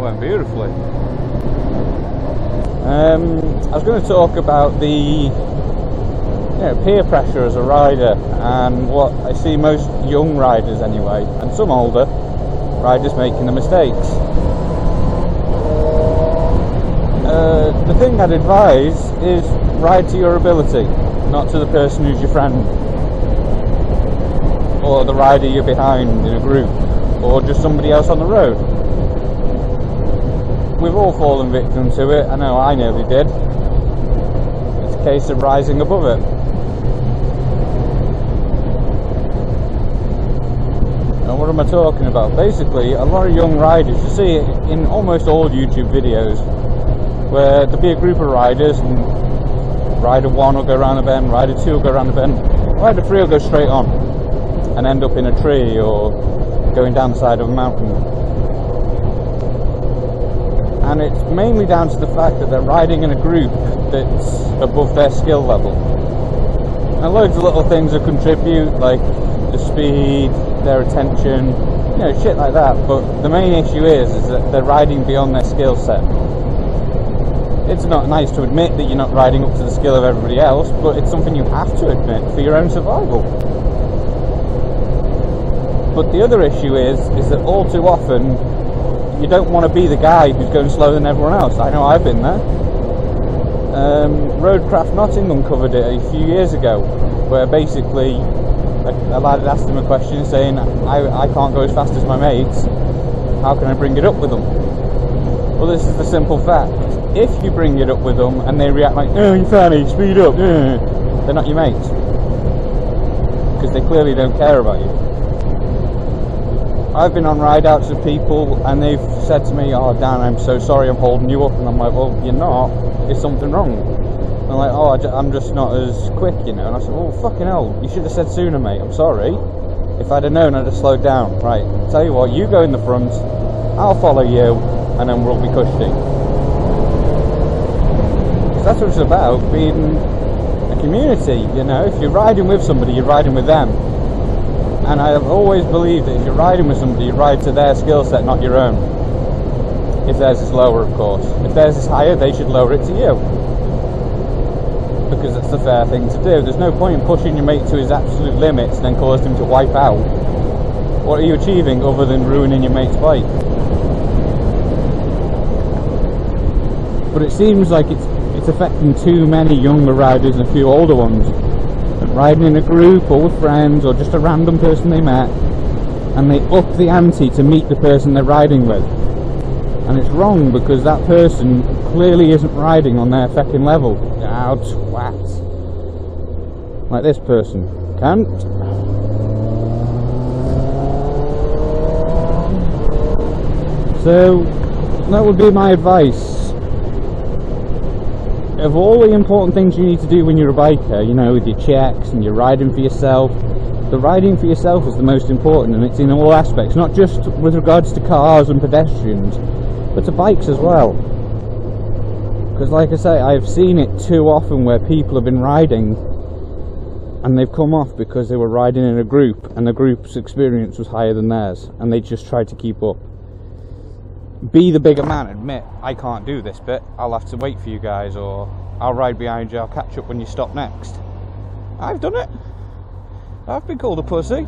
went beautifully. I was going to talk about the peer pressure as a rider, and what I see most young riders anyway, and some older riders making the mistakes. The thing I'd advise is ride to your ability, not to the person who's your friend, or the rider you're behind in a group, or just somebody else on the road. We've all fallen victim to it. I know I nearly did. It's a case of rising above it. And what am I talking about? Basically, a lot of young riders, you see it in almost all YouTube videos, where there'll be a group of riders, and rider 1 will go around a bend, rider 2 will go around a bend, rider 3 will go straight on and end up in a tree or going down the side of a mountain. And it's mainly down to the fact that they're riding in a group that's above their skill level. And loads of little things that contribute, like the speed, their attention, shit like that. But the main issue is that they're riding beyond their skill set. It's not nice to admit that you're not riding up to the skill of everybody else, but it's something you have to admit for your own survival. But the other issue is that all too often, you don't want to be the guy who's going slower than everyone else. I know I've been there. Roadcraft Nottingham covered it a few years ago, where basically a lad had asked him a question saying, I can't go as fast as my mates, how can I bring it up with them? Well, this is the simple fact. If you bring it up with them and they react like, oh, you fanny, speed up, they're not your mates. Because they clearly don't care about you. I've been on ride-outs with people and they've said to me, oh Dan, I'm so sorry I'm holding you up. And I'm like, well, you're not. Is something wrong? And they're like, oh, I'm just not as quick, And I said, well, fucking hell, you should have said sooner, mate. I'm sorry. If I'd have known, I'd have slowed down. Right, tell you what, you go in the front, I'll follow you, and then we'll be cushy. That's what it's about, being a community, If you're riding with somebody, you're riding with them. And I have always believed that if you're riding with somebody, you ride to their skill set, not your own. If theirs is lower, of course. If theirs is higher, they should lower it to you. Because that's the fair thing to do. There's no point in pushing your mate to his absolute limits and then cause him to wipe out. What are you achieving other than ruining your mate's bike? But it seems like it's affecting too many younger riders and a few older ones. Riding in a group or with friends or just a random person they met, and they up the ante to meet the person they're riding with. And it's wrong, because that person clearly isn't riding on their feckin' level. Oh, twat. Like this person. Can't. So, that would be my advice. Of all the important things you need to do when you're a biker, with your checks and your riding for yourself, the riding for yourself is the most important, and it's in all aspects, not just with regards to cars and pedestrians, but to bikes as well. Because like I say, I've seen it too often where people have been riding and they've come off because they were riding in a group and the group's experience was higher than theirs, and they just tried to keep up. Be the bigger man, admit, I can't do this bit, I'll have to wait for you guys, or I'll ride behind you, I'll catch up when you stop next. I've done it. I've been called a pussy.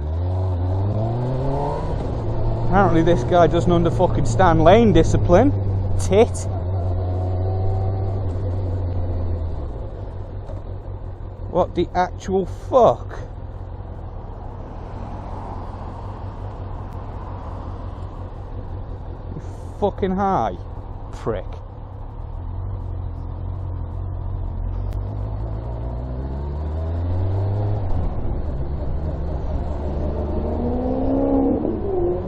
Apparently this guy doesn't understand lane discipline. Tit. What the actual fuck? Fucking high, prick.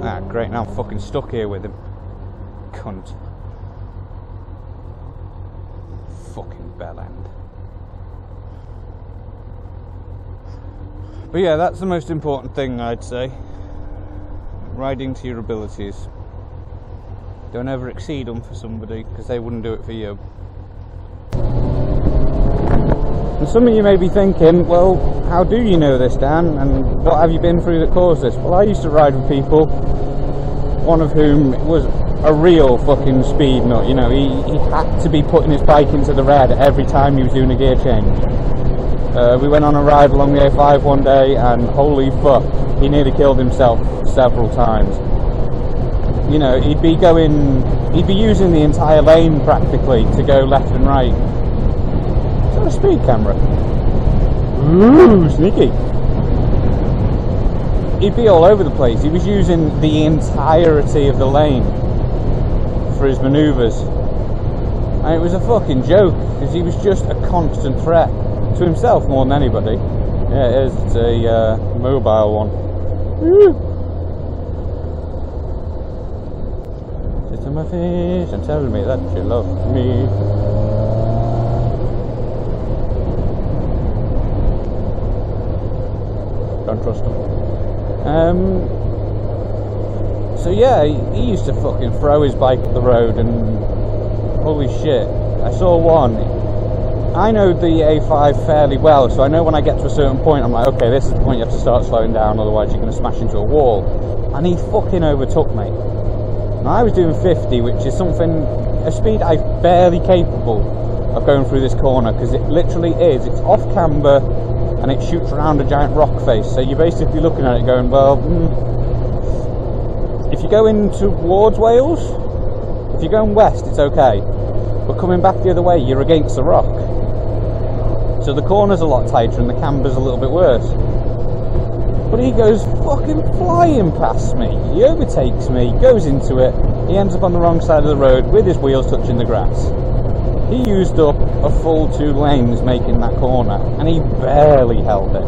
Ah, great, now I'm fucking stuck here with him. Cunt. Fucking bell end. But yeah, that's the most important thing, I'd say. Riding to your abilities. Don't ever exceed them for somebody, because they wouldn't do it for you. And some of you may be thinking, well, how do you know this, Dan? And what have you been through that caused this? Well, I used to ride with people, one of whom was a real fucking speed nut, you know. He had to be putting his bike into the red every time he was doing a gear change. We went on a ride along the A5 one day, and holy fuck, he nearly killed himself several times. You know, he'd be using the entire lane practically to go left and right. Is that a speed camera? Ooh, sneaky. He'd be all over the place. He was using the entirety of the lane for his manoeuvres. And it was a fucking joke, because he was just a constant threat to himself more than anybody. Yeah, it is. It's a mobile one. Woo. Sit on my face and tell me that you love me. Don't trust him. So yeah, he used to fucking throw his bike up the road, and holy shit, I saw one. I know the A5 fairly well, so I know when I get to a certain point, I'm like, okay, this is the point you have to start slowing down, otherwise you're going to smash into a wall. And he fucking overtook me. Now, I was doing 50, which is a speed I'm barely capable of going through this corner, because it literally is. It's off camber, and it shoots around a giant rock face, so you're basically looking at it going, well, if you're going towards Wales, if you're going west, it's okay, but coming back the other way, you're against the rock, so the corner's a lot tighter and the camber's a little bit worse. But he goes fucking flying past me, he overtakes me, goes into it, he ends up on the wrong side of the road with his wheels touching the grass. He used up a full 2 lanes making that corner, and he barely held it.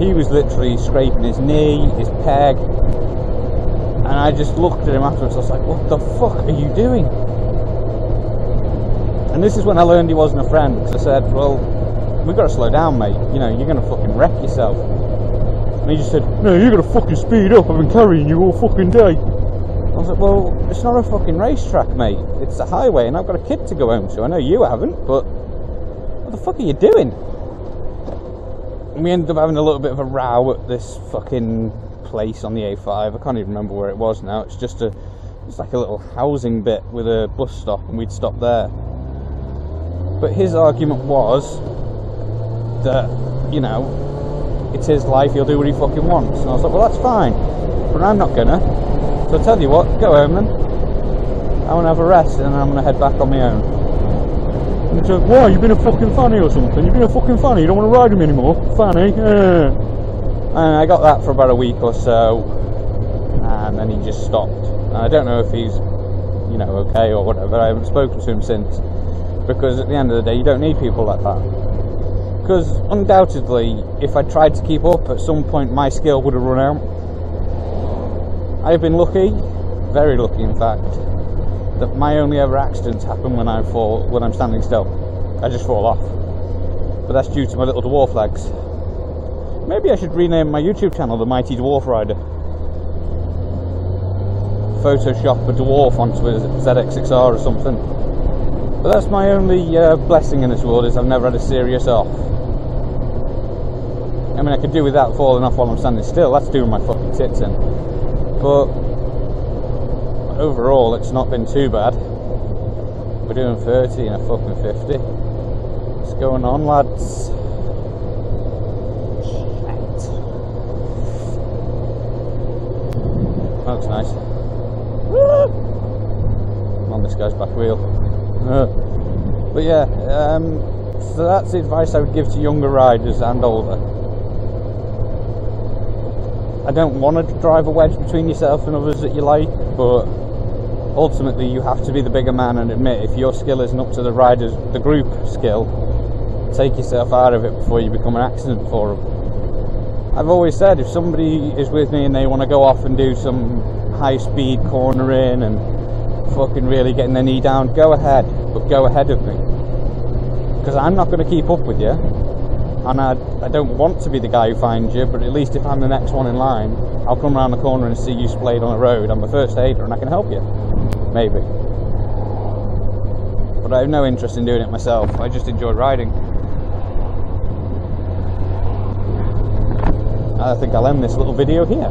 He was literally scraping his knee, his peg, and I just looked at him afterwards. I was like, what the fuck are you doing? And this is when I learned he wasn't a friend, because I said, well, we've got to slow down, mate. You know, you're going to fucking wreck yourself. And he just said, no, you've got to fucking speed up. I've been carrying you all fucking day. I was like, well, it's not a fucking racetrack, mate. It's a highway, and I've got a kid to go home to. I know you haven't, but what the fuck are you doing? And we ended up having a little bit of a row at this fucking place on the A5. I can't even remember where it was now. It's like a little housing bit with a bus stop, and we'd stop there. But his argument was that, you know, it's his life, he'll do what he fucking wants. And I was like, well, that's fine, but I'm not gonna. So I tell you what, go home then. I want to have a rest, and then I'm going to head back on my own. And he's like, why, you been a fucking fanny or something? You been a fucking fanny, you don't want to ride with me anymore? Fanny? And I got that for about a week or so, and then he just stopped. And I don't know if he's, you know, okay or whatever. I haven't spoken to him since, because at the end of the day, you don't need people like that. Because undoubtedly, if I tried to keep up, at some point my skill would have run out. I've been lucky, very lucky in fact, that my only ever accidents happen when I'm standing still. I just fall off. But that's due to my little dwarf legs. Maybe I should rename my YouTube channel The Mighty Dwarf Rider. Photoshop a dwarf onto a ZX6R or something. But that's my only blessing in this world, is I've never had a serious off. I mean, I could do without falling off while I'm standing still. That's doing my fucking tits in. But overall, it's not been too bad. We're doing 30 and a fucking 50. What's going on, lads? Shit. That looks nice. I'm on this guy's back wheel. But yeah, so that's the advice I would give to younger riders and older. I don't want to drive a wedge between yourself and others that you like, but ultimately you have to be the bigger man and admit if your skill isn't up to the group skill, take yourself out of it before you become an accident for them. I've always said, if somebody is with me and they want to go off and do some high speed cornering and fucking really getting their knee down, go ahead, but go ahead of me, because I'm not going to keep up with you. And I don't want to be the guy who finds you, but at least if I'm the next one in line, I'll come around the corner and see you splayed on the road. I'm a first aider and I can help you. Maybe. But I have no interest in doing it myself. I just enjoy riding. I think I'll end this little video here.